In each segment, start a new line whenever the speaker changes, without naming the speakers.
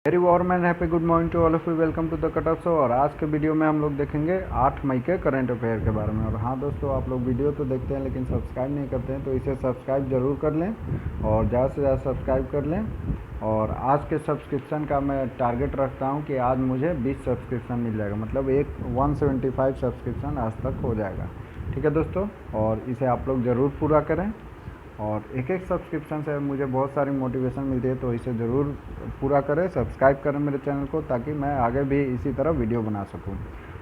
Very warm and happy good morning to all of you. Welcome to the cut off show. और आज के video में हम लोग देखेंगे 8 मई के करंट अफेयर के बारे में। और हाँ दोस्तों, आप लोग वीडियो तो देखते हैं लेकिन सब्सक्राइब नहीं करते हैं, तो इसे सब्सक्राइब ज़रूर कर लें और ज़्यादा से ज़्यादा सब्सक्राइब कर लें। और आज के सब्सक्रिप्शन का मैं टारगेट रखता हूँ कि आज मुझे 20 सब्सक्रिप्शन मिल जाएगा, मतलब एक 175 सब्सक्रिप्शन आज तक हो जाएगा। ठीक है दोस्तों, और इसे आप लोग ज़रूर पूरा करें। और एक एक सब्सक्रिप्शन से मुझे बहुत सारी मोटिवेशन मिलती है, तो इसे ज़रूर पूरा करें, सब्सक्राइब करें मेरे चैनल को, ताकि मैं आगे भी इसी तरह वीडियो बना सकूं।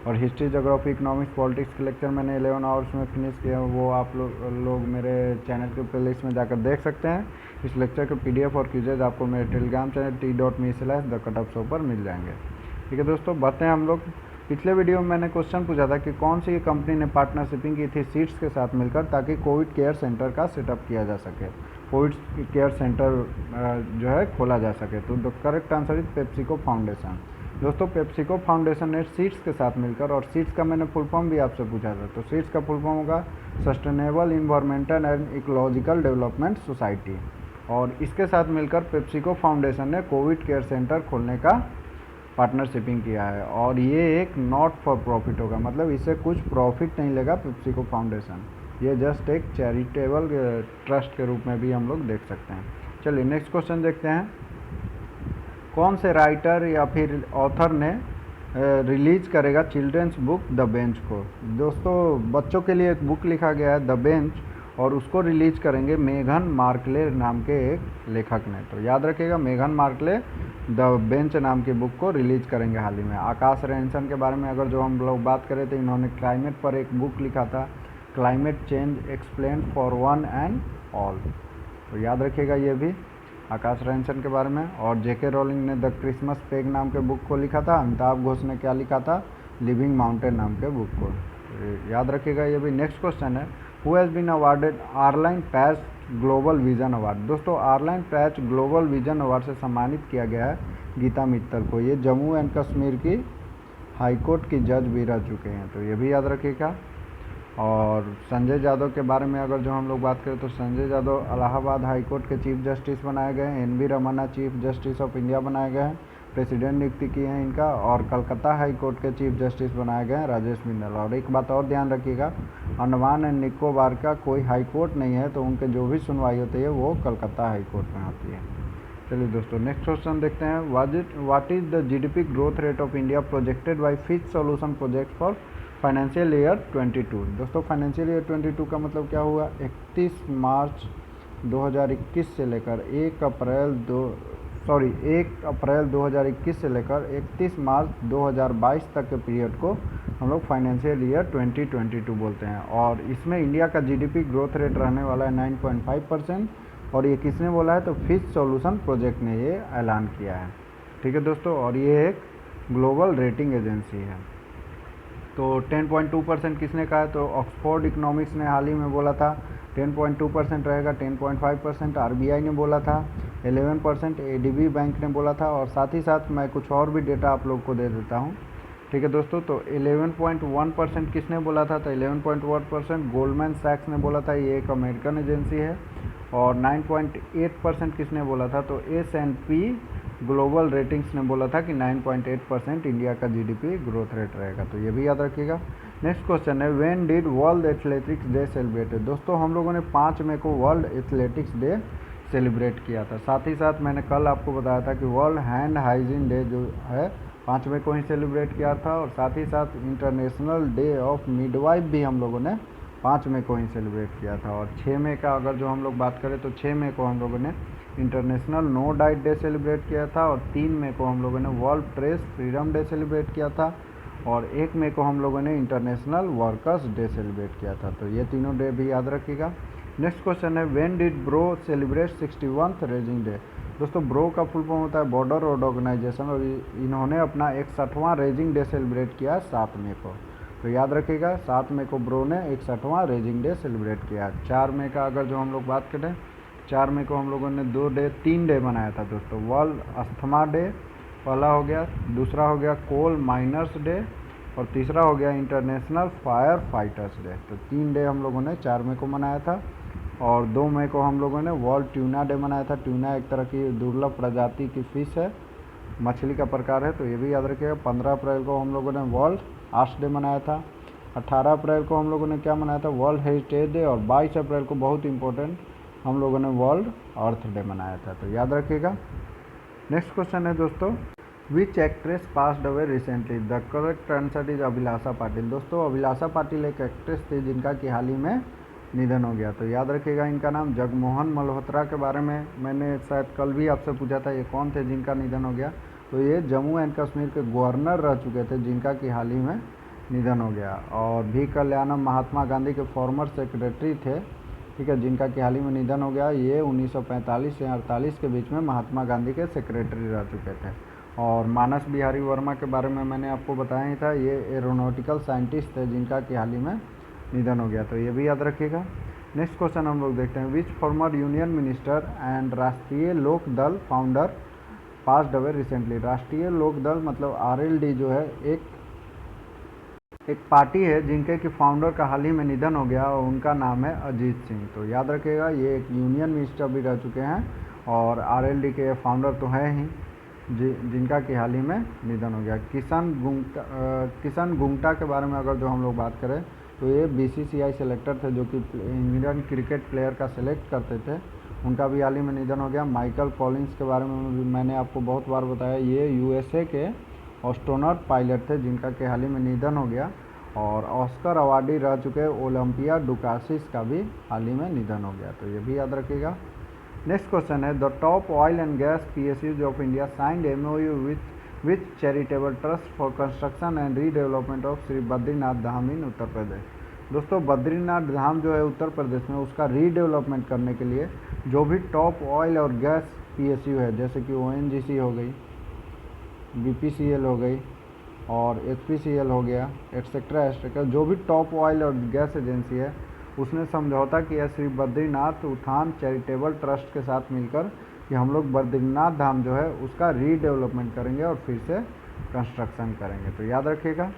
और हिस्ट्री, ज्योग्राफी, इकोनॉमिक्स, पॉलिटिक्स के लेक्चर मैंने 11 आवर्स में फिनिश किया, वो आप लोग मेरे चैनल के प्लेलिस्ट में जाकर देख सकते हैं। इस लेक्चर के PDF और क्यूजेज आपको मेरे टेलीग्राम चैनल t.me/thekutupshow पर मिल जाएंगे। ठीक है दोस्तों, बढ़ते हैं हम लोग। पिछले वीडियो में मैंने क्वेश्चन पूछा था कि कौन सी कंपनी ने पार्टनरशिपिंग की थी सीड्स के साथ मिलकर, ताकि कोविड केयर सेंटर का सेटअप किया जा सके, कोविड केयर सेंटर जो है खोला जा सके। तो the correct answer is PepsiCo foundation. दोस्तों, पेप्सिको फाउंडेशन ने सीड्स के साथ मिलकर, और सीड्स का मैंने फुल फॉर्म भी आपसे पूछा था, तो सीड्स का फुल फॉर्म होगा sustainable environmental and ecological development society. और इसके साथ मिलकर पेप्सिको फाउंडेशन ने कोविड केयर सेंटर खोलने का पार्टनरशिपिंग किया है। और ये एक नॉट फॉर प्रॉफिट होगा, मतलब इससे कुछ प्रॉफिट नहीं लेगा पेप्सिको फाउंडेशन, ये जस्ट एक चैरिटेबल ट्रस्ट के रूप में भी हम लोग देख सकते हैं। चलिए नेक्स्ट क्वेश्चन देखते हैं। कौन से राइटर या फिर ऑथर ने रिलीज करेगा चिल्ड्रंस बुक द बेंच को? दोस्तों, बच्चों के लिए एक बुक लिखा गया है द बेंच, और उसको रिलीज करेंगे मेघन मार्कले नाम के एक लेखक ने। तो याद रखिएगा, मेघन मार्कले द बेंच नाम की बुक को रिलीज करेंगे हाल ही में। आकाश रैंसन के बारे में अगर जो हम लोग बात करें, तो इन्होंने क्लाइमेट पर एक बुक लिखा था, climate change explain for one and all. तो याद रखिएगा ये भी आकाश रैंसन के बारे में। और जेके रोलिंग ने द क्रिसमस पेग नाम के बुक को लिखा था। अमिताभ घोष ने क्या लिखा था? लिविंग माउंटेन नाम के बुक को। याद रखिएगा ये भी। नेक्स्ट क्वेश्चन है, who has been awarded Arline Patch global vision award? दोस्तों, Arline Patch global vision award से सम्मानित किया गया है गीता मित्तल को। ये जम्मू एंड कश्मीर की हाईकोर्ट की जज भी रह चुके हैं, तो ये भी याद रखिएगा। और संजय यादव के बारे में अगर जो हम लोग बात करें, तो संजय यादव इलाहाबाद हाई कोर्ट के चीफ जस्टिस बनाए गए हैं। NV Ramanna chief justice of India बनाए गए हैं, प्रेसिडेंट नियुक्ति किए हैं इनका। और कलकत्ता हाई कोर्ट के चीफ जस्टिस बनाए गए हैं राजेश बिंदल। और एक बात और ध्यान रखिएगा, अंडमान एंड निकोबार का कोई हाई कोर्ट नहीं है, तो उनके जो भी सुनवाई होती है वो कलकत्ता हाई कोर्ट में होती है। चलिए दोस्तों, नेक्स्ट क्वेश्चन देखते हैं। What is the GDP growth rate of India projected by Fitch solution project for financial year 22? दोस्तों, फाइनेंशियल ईयर 22 का मतलब क्या हुआ? 31 मार्च 2021 से लेकर 1 अप्रैल 2021 से लेकर 31 मार्च 2022 तक के पीरियड को हम लोग फाइनेंशियल ईयर 2022 बोलते हैं। और इसमें इंडिया का GDP ग्रोथ रेट रहने वाला है 9.5%। और ये किसने बोला है? तो फिच सोल्यूशन प्रोजेक्ट ने ये ऐलान किया है। ठीक है दोस्तों, और ये एक ग्लोबल रेटिंग एजेंसी है। तो 10.2% किसने कहा है? तो ऑक्सफोर्ड इकोनॉमिक्स ने हाल ही में बोला था 10.2% रहेगा। 10.5% RBI ने बोला था, 11% ADB बैंक ने बोला था। और साथ ही साथ मैं कुछ और भी डेटा आप लोग को दे देता हूँ। ठीक है दोस्तों, तो 11.1% किसने बोला था? तो 11.1% गोल्डमैन सैक्स ने बोला था, ये एक अमेरिकन एजेंसी है। और 9.8% किसने बोला था? तो S&P ग्लोबल रेटिंग्स ने बोला था कि 9.8% इंडिया का GDP ग्रोथ रेट रहेगा, तो ये भी याद रखिएगा। नेक्स्ट क्वेश्चन है, when did world athletics day celebrated? दोस्तों, हम लोगों ने 5 मई को वर्ल्ड एथलेटिक्स डे सेलिब्रेट किया था। साथ ही साथ मैंने कल आपको बताया था कि वर्ल्ड हैंड हाइजीन डे जो है 5 मई को ही सेलिब्रेट किया था। और साथ ही साथ इंटरनेशनल डे ऑफ मिडवाइफ भी हम लोगों ने 5 मई को ही सेलिब्रेट किया था। और 6 मई का अगर जो हम लोग बात करें, तो 6 मई को हम लोगों ने international no diet day celebrate किया था। और 3 मई को हम लोगों ने world press freedom day celebrate किया था। और 1 मई को हम लोगों ने इंटरनेशनल वर्कर्स डे सेलिब्रेट किया था। तो ये तीनों डे भी याद रखिएगा। नेक्स्ट क्वेश्चन है, when did bro celebrate 61th raising day? दोस्तों, ब्रो का फुल फॉर्म होता है बॉर्डर रोड ऑर्गेनाइजेशन, और इन्होंने अपना 61वां रेजिंग डे सेलिब्रेट किया 7 मई को। तो याद रखिएगा, 7 मई को ब्रो ने 61वां रेजिंग डे सेलिब्रेट किया। 4 मई का अगर जो हम लोग बात करें, 4 मई को हम लोगों ने 3 डे मनाया था दोस्तों। वर्ल्ड अस्थमा डे पहला हो गया, दूसरा हो गया कोल माइनर्स डे, और तीसरा हो गया इंटरनेशनल फायर फाइटर्स डे। तो 3 डे हम लोगों ने 4 मई को मनाया था। और 2 मई को हम लोगों ने वर्ल्ड ट्यूना डे मनाया था। ट्यूना एक तरह की दुर्लभ प्रजाति की फ़िश है, मछली का प्रकार है, तो ये भी याद रखिएगा। 15 अप्रैल को हम लोगों ने वर्ल्ड आर्ट्स डे मनाया था। 18 अप्रैल को हम लोगों ने क्या मनाया था, वर्ल्ड हेरिटेज डे। और 22 अप्रैल को बहुत इंपॉर्टेंट हम लोगों ने वर्ल्ड अर्थ डे मनाया था, तो याद रखिएगा। नेक्स्ट क्वेश्चन है दोस्तों, which actress passed away recently. The correct answer is Abhilasha Patil. दोस्तों अभिलाषा पाटिल एक एक्ट्रेस थी जिनका कि हाल ही में निधन हो गया, तो याद रखिएगा इनका नाम। जगमोहन मल्होत्रा के बारे में मैंने शायद कल भी आपसे पूछा था, ये कौन थे जिनका निधन हो गया, तो ये जम्मू एंड कश्मीर के गवर्नर रह चुके थे जिनका कि हाल ही में निधन हो गया। और भी कल्याणम महात्मा गांधी के फॉर्मर सेक्रेटरी थे, ठीक है, जिनका कि हाल ही में निधन हो गया। ये 1945 से 48 के बीच में महात्मा गांधी के सेक्रेटरी रह चुके थे। और मानस बिहारी वर्मा के बारे में मैंने आपको बताया ही था, ये एरोनॉटिकल साइंटिस्ट थे जिनका कि हाल ही में निधन हो गया, तो ये भी याद रखिएगा। नेक्स्ट क्वेश्चन हम लोग देखते हैं, विच फॉर्मर यूनियन मिनिस्टर एंड राष्ट्रीय लोक दल फाउंडर पास्ड अवे रिसेंटली। राष्ट्रीय लोक दल मतलब RLD जो है एक पार्टी है जिनके कि फाउंडर का हाल ही में निधन हो गया और उनका नाम है अजीत सिंह, तो याद रखिएगा ये एक यूनियन मिनिस्टर भी रह चुके हैं और RLD के फाउंडर तो हैं ही जिनका कि हाल ही में निधन हो गया। किशन गुंगटा के बारे में अगर जो हम लोग बात करें तो ये BCCI सेलेक्टर थे जो कि इंग्लैंड क्रिकेट प्लेयर का सेलेक्ट करते थे, उनका भी हाल ही में निधन हो गया। माइकल कॉलिंस के बारे में मैंने आपको बहुत बार बताया, ये USA के एस्ट्रोनॉट पायलट थे जिनका कि हाल ही में निधन हो गया। और ऑस्कर अवार्डी रह चुके ओलंपिया डुकासिस का भी हाल ही में निधन हो गया, तो ये भी याद रखिएगा। नेक्स्ट क्वेश्चन है, the top oil and gas PSUs of India signed MOU with charitable trust for construction and redevelopment of Shri Badrinath Dham in Uttar Pradesh. दोस्तों बद्रीनाथ धाम जो है उत्तर प्रदेश में, उसका रीडेवलपमेंट करने के लिए जो भी टॉप ऑयल और गैस PSU है, जैसे कि ONGC हो गई, BPCL हो गई और HPCL हो गया, एट्सेट्रा, जो भी टॉप ऑयल और गैस एजेंसी है, उसने समझौता किया श्री बद्रीनाथ उत्थान चैरिटेबल ट्रस्ट के साथ मिलकर कि हम लोग बद्रीनाथ धाम जो है उसका रीडेवलपमेंट करेंगे और फिर से कंस्ट्रक्शन करेंगे, तो याद रखिएगा।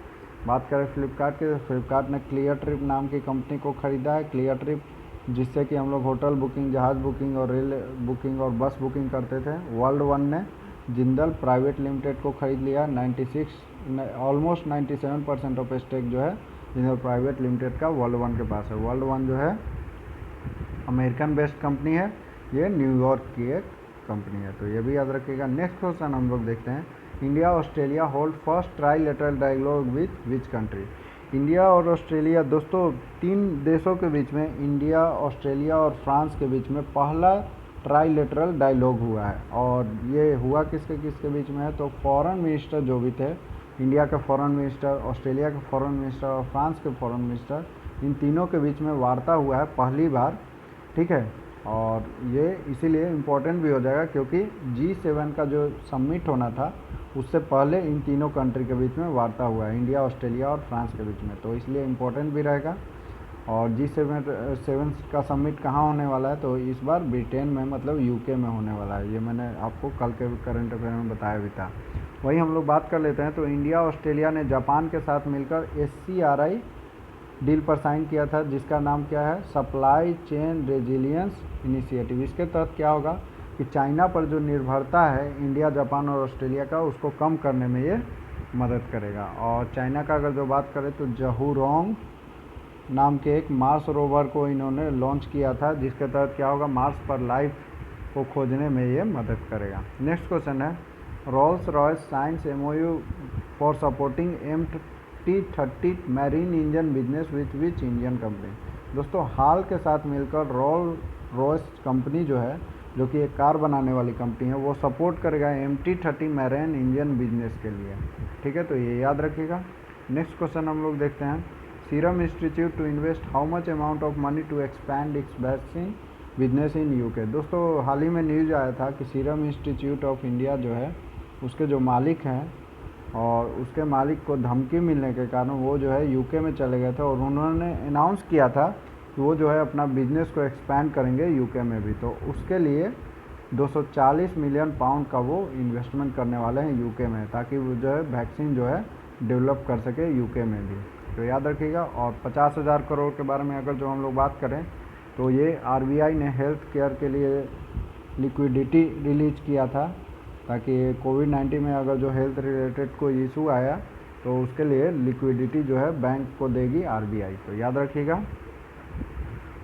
बात करें फ्लिपकार्ट की, तो फ्लिपकार्ट ने क्लियर ट्रिप नाम की कंपनी को ख़रीदा है। क्लियर ट्रिप जिससे कि हम लोग होटल बुकिंग, जहाज़ बुकिंग और रेल बुकिंग और बस बुकिंग करते थे। वर्ल्ड वन ने जिंदल प्राइवेट लिमिटेड को ख़रीद लिया। ऑलमोस्ट 97% ऑफ स्टेक जो है जिंदल प्राइवेट लिमिटेड का वर्ल्ड वन के पास है। वर्ल्ड वन जो है अमेरिकन बेस्ड कंपनी है, ये न्यूयॉर्क की एक कंपनी है, तो ये भी याद रखिएगा। नेक्स्ट क्वेश्चन हम लोग देखते हैं, India Australia hold first trilateral dialogue with which country. India और ऑस्ट्रेलिया, दोस्तों 3 देशों के बीच में, इंडिया, ऑस्ट्रेलिया और फ्रांस के बीच में पहला ट्राईलेटरल डायलॉग हुआ है। और ये हुआ किसके किसके बीच में है, तो फॉरेन मिनिस्टर जो भी थे, इंडिया के फॉरेन मिनिस्टर, ऑस्ट्रेलिया के फॉरेन मिनिस्टर और फ्रांस के फॉरेन मिनिस्टर, इन तीनों के बीच में वार्ता हुआ है पहली बार, ठीक है। और ये इसीलिए इम्पोर्टेंट भी हो जाएगा क्योंकि G7 का जो समिट होना था उससे पहले इन तीनों कंट्री के बीच में वार्ता हुआ है, इंडिया, ऑस्ट्रेलिया और फ्रांस के बीच में, तो इसलिए इम्पोर्टेंट भी रहेगा। और G7 का समिट कहाँ होने वाला है, तो इस बार ब्रिटेन में, मतलब UK में होने वाला है। ये मैंने आपको कल के करंट अफेयर में बताया भी था। वही हम लोग बात कर लेते हैं, तो इंडिया ऑस्ट्रेलिया ने जापान के साथ मिलकर SCRI डील पर साइन किया था जिसका नाम क्या है, सप्लाई चेन रेजिलियंस इनिशिएटिव। इसके तहत क्या होगा कि चाइना पर जो निर्भरता है इंडिया, जापान और ऑस्ट्रेलिया का, उसको कम करने में ये मदद करेगा। और चाइना का अगर जो बात करें तो जहूरोंग नाम के एक मार्स रोवर को इन्होंने लॉन्च किया था जिसके तहत क्या होगा, मार्स पर लाइफ को खोजने में ये मदद करेगा। नेक्स्ट क्वेश्चन है, Rolls Royce science MOU for supporting MT-30 marine engine business with which Indian company. दोस्तों हाल के साथ मिलकर रोल्स रॉयस कंपनी जो है, जो कि एक कार बनाने वाली कंपनी है, वो सपोर्ट करेगा MT-30 मैरीन इंजन बिजनेस के लिए, ठीक है, तो ये याद रखिएगा। नेक्स्ट क्वेश्चन हम लोग देखते हैं, serum institute to invest how much amount of money to expand its vaccine business in UK। दोस्तों हाल ही में न्यूज़ आया था कि सीरम इंस्टीट्यूट ऑफ इंडिया जो है, उसके जो मालिक हैं और उसके मालिक को धमकी मिलने के कारण वो जो है UK में चले गए थे और उन्होंने अनाउंस किया था कि वो जो है अपना बिजनेस को एक्सपैंड करेंगे UK में भी, तो उसके लिए 240 मिलियन पाउंड का वो इन्वेस्टमेंट करने वाले हैं UK में, ताकि वो जो है वैक्सीन जो है डेवलप कर सके UK में भी, तो याद रखिएगा। और 50,000 करोड़ के बारे में अगर जो हम लोग बात करें तो ये RBI ने हेल्थ केयर के लिए लिक्विडिटी रिलीज किया था ताकि कोविड-19 में अगर जो हेल्थ रिलेटेड कोई इशू आया तो उसके लिए लिक्विडिटी जो है बैंक को देगी आरबीआई, तो याद रखिएगा।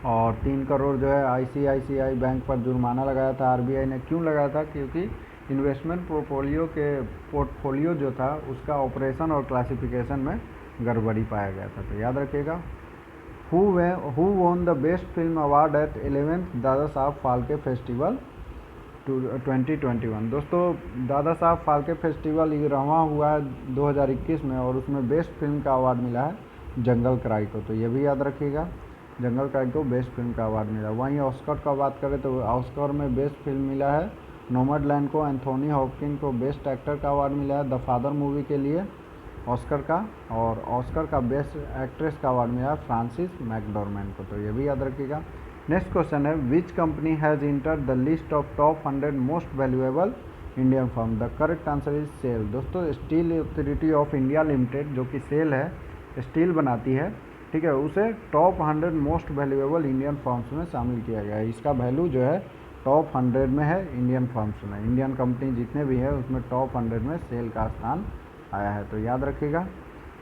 और 3 करोड़ जो है आईसीआईसीआई बैंक पर जुर्माना लगाया था आरबीआई ने। क्यों लगाया था? क्योंकि इन्वेस्टमेंट पोर्टफोलियो जो था उसका ऑपरेशन और क्लासिफिकेशन में गड़बड़ी पाया गया था, तो याद रखिएगा। Who won the best film award eight 11th Dada Saheb Phalke festival 2021। दोस्तों दादा साहब फाल्के फेस्टिवल रवां हुआ है 2021 में और उसमें बेस्ट फिल्म का अवार्ड मिला है जंगल क्राई को, तो ये भी याद रखिएगा। जंगल क्राई को बेस्ट फिल्म का अवार्ड मिला। वहीं ऑस्कर का बात करें तो ऑस्कर में बेस्ट फिल्म मिला है नोमैडलैंड को। एंथोनी हॉपकिंस को बेस्ट एक्टर का अवार्ड मिला है द फादर मूवी के लिए ऑस्कर का, और ऑस्कर का बेस्ट एक्ट्रेस का अवार्ड मिला है फ्रांसिस मैकडॉर्मैंड को, तो ये भी याद रखिएगा। नेक्स्ट क्वेश्चन है which company has entered the list of top 100 most valuable Indian firm. The correct answer is SAIL. दोस्तों steel authority of India limited जो कि सेल है, स्टील बनाती है, ठीक है, उसे top 100 most valuable Indian firms में शामिल किया गया है। इसका वैल्यू जो है टॉप 100 में है इंडियन फर्म्स में। इंडियन कंपनी जितने भी है उसमें टॉप 100 में सेल का स्थान आया है, तो याद रखिएगा।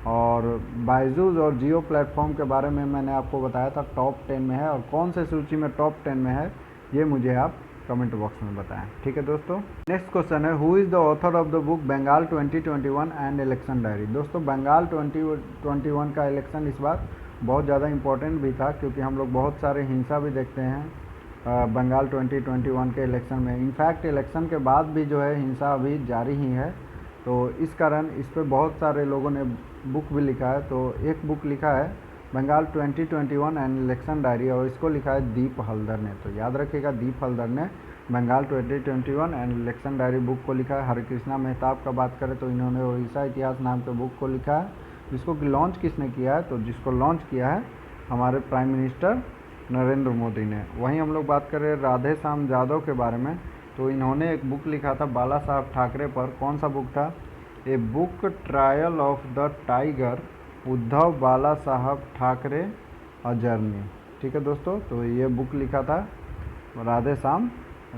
और बायजूस और जियो प्लेटफॉर्म के बारे में मैंने आपको बताया था टॉप 10 में है, और कौन से सूची में टॉप 10 में है ये मुझे आप कमेंट बॉक्स में बताएं, ठीक है दोस्तों। नेक्स्ट क्वेश्चन है who is the author of the book Bengal 2021 and election diary. दोस्तों बंगाल 2021 का इलेक्शन इस बार बहुत ज़्यादा इम्पोर्टेंट भी था, क्योंकि हम लोग बहुत सारे हिंसा भी देखते हैं बंगाल 2021 के इलेक्शन में। इनफैक्ट इलेक्शन के बाद भी जो है हिंसा अभी जारी ही है, तो इस कारण इस पर बहुत सारे लोगों ने बुक भी लिखा है। तो एक बुक लिखा है बंगाल 2021 एंड इलेक्शन डायरी, और इसको लिखा है दीप हल्दर ने, तो याद रखिएगा दीप हल्दर ने Bengal 2021 and election diary book को लिखा है। हरिकृष्णा मेहताब का बात करें तो इन्होंने उड़ीसा इतिहास नाम के बुक को लिखा है, जिसको कि लॉन्च किसने किया है? तो जिसको लॉन्च किया है हमारे प्राइम मिनिस्टर नरेंद्र मोदी ने। वहीं हम लोग बात करें राधे श्याम यादव के बारे में, तो इन्होंने एक बुक लिखा था बाला साहब ठाकरे पर। कौन सा बुक था? A book trial of the tiger Uddhav Bala Sahab Thackeray a journey, ठीक है दोस्तों। तो ये बुक लिखा था राधे श्याम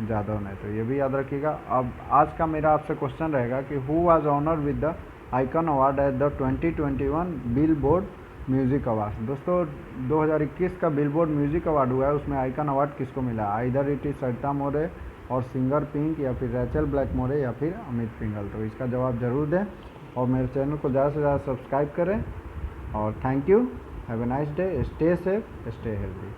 यादव ने, तो ये भी याद रखिएगा। अब आज का मेरा आपसे क्वेश्चन रहेगा कि who was honoured with the icon award at the 2021 billboard music award. दोस्तों 2021 का बिलबोर्ड म्यूज़िक अवार्ड हुआ है, उसमें आइकन अवार्ड किसको मिला? Either it is Sarita More और सिंगर पिंक, या फिर रैचल ब्लैक मोरे, या फिर अमित पिंगल। तो इसका जवाब ज़रूर दें और मेरे चैनल को ज़्यादा से ज़्यादा सब्सक्राइब करें। और thank you, have a nice day, stay safe, stay healthy.